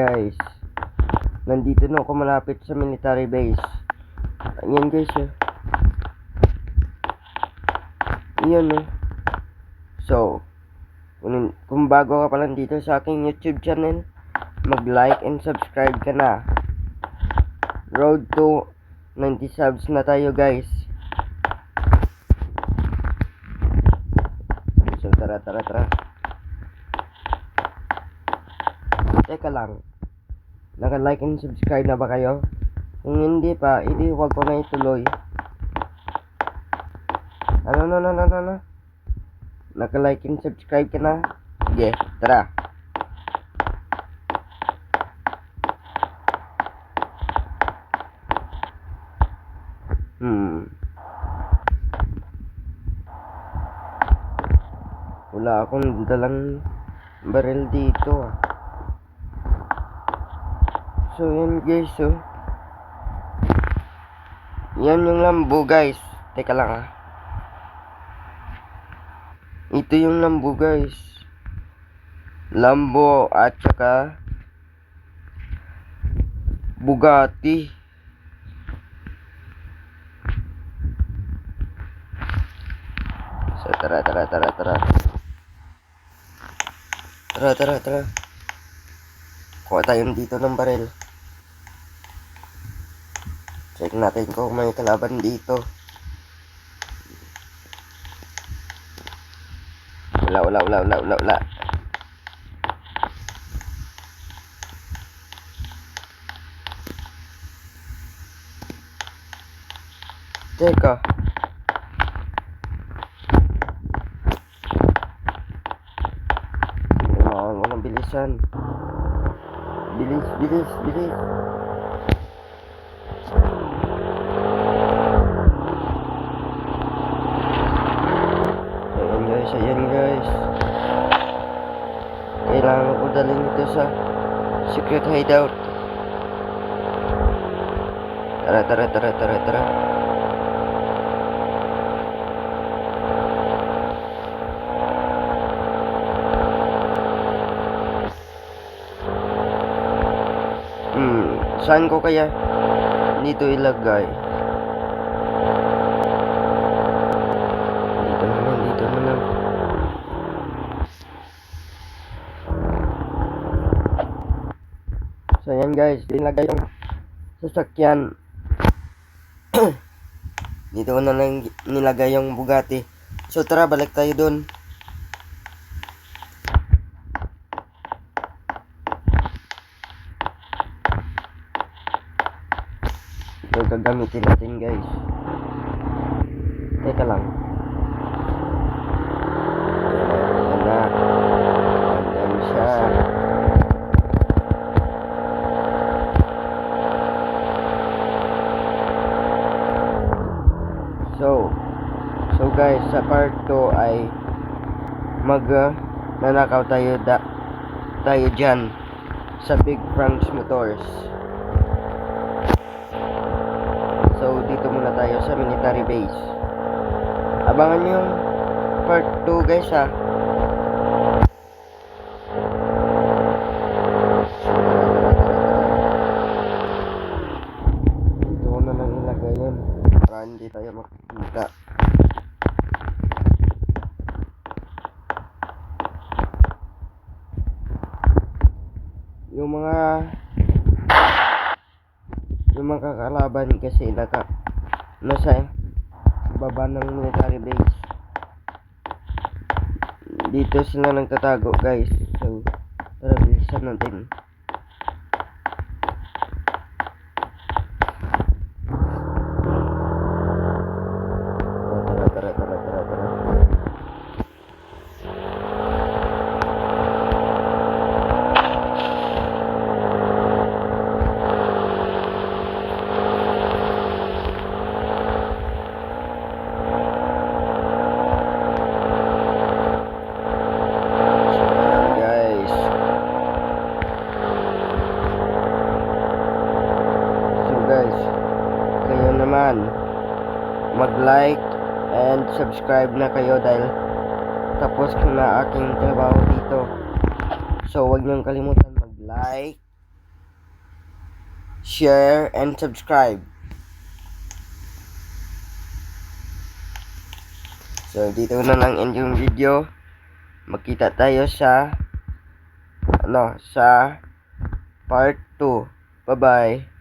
guys, nandito na ako malapit sa military base. Ayan guys, Ayan So, kung bago ka pa lang dito sa aking YouTube channel, mag-like and subscribe ka na. Road to 90 subs na tayo guys. So tara. Teka lang, naka-like and subscribe na ba kayo? Kung hindi pa, hindi huwag ko na ituloy. Ano? Naka-like and subscribe ka na? Sige, tara. Wala akong dalang baril dito So yan guys, yan yung Lambo guys. Teka lang Ito yung Lambo guys. Lambo at saka Bugatti. So tara. Kuha tayo dito ng baril. Check natin kung may kalaban dito. Wala. Teka. Walang bilisan. Bilis. Ayan guys. Kailangan ko dalhin ito sa secret hideout. Tara. Saan ko kaya dito ilagay? Dito naman. So yan guys, ilagay yung sasakyan. Dito ko na lang nilagay yung Bugatti. So tara, balik tayo dun. Ito gagamitin natin guys. Teka lang. Ayan siya. So guys, sa part 2 ay nanakaw tayo dyan sa Big Franks Motors. So dito muna tayo sa military base. Abangan nyo yung part 2 guys Dito ko na lang ilagay yun para hindi tayo makikita. Yung mga kalaban kasi nasa baba ng military base. Dito sila nagtatago guys. So tara, bilisan natin. Tara. Mag-like and subscribe na kayo dahil tapos ko na aking trabaho dito. So huwag niyong kalimutan mag-like, share, and subscribe. So, dito na lang end yung video. Magkita tayo sa part 2. Bye-bye.